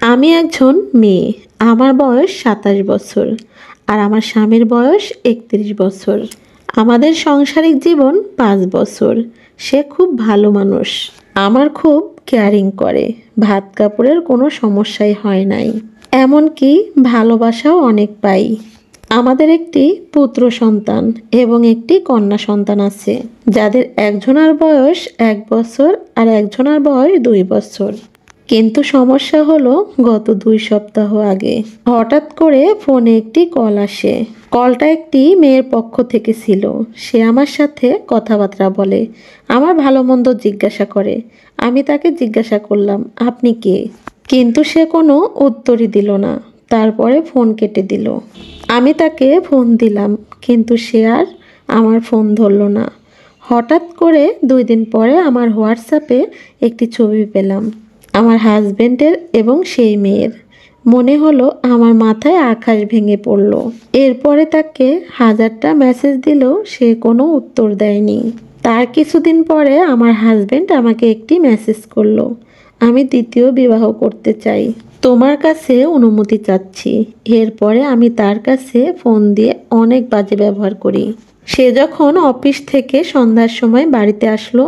আমি একজন মেয়ে, আমার বয়স ২৭ বছর আর আমার স্বামীর বয়স ৩১ বছর। আমাদের সাংসারিক জীবন ৫ বছর। সে খুব ভালো মানুষ, আমার খুব কেয়ারিং করে, ভাত কাপড়ের কোনো সমস্যাই হয় নাই, এমনকি ভালোবাসাও অনেক পাই। আমাদের একটি পুত্র সন্তান এবং একটি কন্যা সন্তান আছে, যাদের একজনের বয়স ১ বছর আর একজনের বয়স ২ বছর। কিন্তু সমস্যা হলো, গত ২ সপ্তাহ আগে হঠাৎ করে ফোনে একটি কল আসে। কলটা একটি মেয়ের পক্ষ থেকে ছিল। সে আমার সাথে কথাবার্তা বলে, আমার ভালো মন্দ জিজ্ঞাসা করে। আমি তাকে জিজ্ঞাসা করলাম, আপনি কে? কিন্তু সে কোনো উত্তরই দিল না। তারপরে ফোন কেটে দিল। আমি তাকে ফোন দিলাম, কিন্তু সে আর আমার ফোন ধরল না। হঠাৎ করে ২ দিন পরে আমার হোয়াটসঅ্যাপে একটি ছবি পেলাম, আমার হাজবেন্ডের এবং সেই মেয়ের। মনে হলো আমার মাথায় আকাশ ভেঙে পড়ল। এরপরে তাকে হাজারটা মেসেজ দিলেও সে কোনো উত্তর দেয়নি। তার কিছুদিন পরে আমার হাজবেন্ড আমাকে একটি মেসেজ করলো, আমি দ্বিতীয় বিবাহ করতে চাই, তোমার কাছে অনুমতি চাচ্ছি। এরপরে আমি তার কাছে ফোন দিয়ে অনেক বাজে ব্যবহার করি। সে যখন অফিস থেকে সন্ধ্যার সময় বাড়িতে আসলো,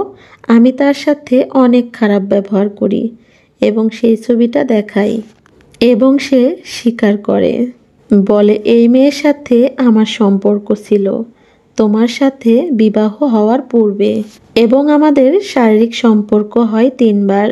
আমি তার সাথে অনেক খারাপ ব্যবহার করি এবং সেই ছবিটা দেখাই, এবং সে স্বীকার করে, বলে এই মেয়ের সাথে আমার সম্পর্ক ছিল তোমার সাথে বিবাহ হওয়ার পূর্বে, এবং আমাদের শারীরিক সম্পর্ক হয় ৩ বার।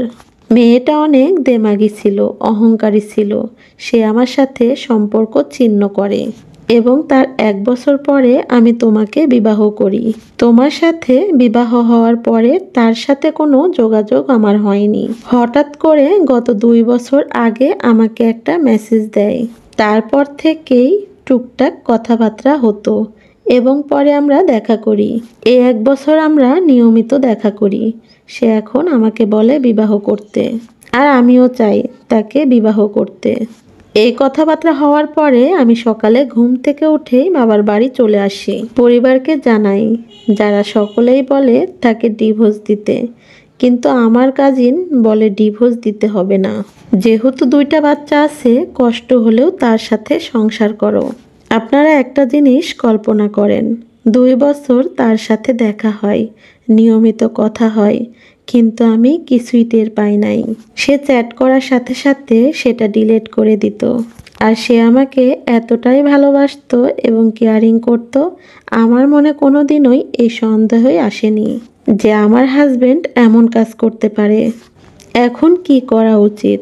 মেয়েটা অনেক দেমাগী ছিল, অহংকারী ছিল। সে আমার সাথে সম্পর্ক ছিন্ন করে এবং তার ১ বছর পরে আমি তোমাকে বিবাহ করি। তোমার সাথে বিবাহ হওয়ার পরে তার সাথে কোনো যোগাযোগ আমার হয়নি। হঠাৎ করে গত ২ বছর আগে আমাকে একটা মেসেজ দেয়। তারপর থেকেই টুকটাক কথাবার্তা হতো এবং পরে আমরা দেখা করি। এই ১ বছর আমরা নিয়মিত দেখা করি। সে এখন আমাকে বলে বিবাহ করতে, আর আমিও চাই তাকে বিবাহ করতে। এই কথাবার্তা হওয়ার পরে আমি সকালে ঘুম থেকে উঠেই বাবার বাড়ি চলে আসি। পরিবারকে জানাই, যারা সকলেই বলে তাকে ডিভোর্স দিতে, কিন্তু আমার কাজিন বলে ডিভোর্স দিতে হবে না, যেহেতু ২টা বাচ্চা আছে, কষ্ট হলেও তার সাথে সংসার করো। আপনারা একটা জিনিস কল্পনা করেন, ২ বছর তার সাথে দেখা হয়, নিয়মিত কথা হয়, কিন্তু আমি কিছুই টের পাই নাই। সে চ্যাট করার সাথে সাথে সেটা ডিলিট করে দিত। আর সে আমাকে এতটাই ভালোবাসতো এবং কেয়ারিং করত, আমার মনে কোনো দিনই এই সন্দেহই আসেনি যে আমার হাজবেন্ড এমন কাজ করতে পারে। এখন কি করা উচিত?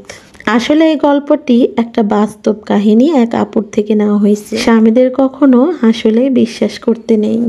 আসলে এই গল্পটি একটা বাস্তব কাহিনী এক আপুর থেকে নেওয়া হয়েছে। স্বামীদের কখনো আসলে বিশ্বাস করতে নেই।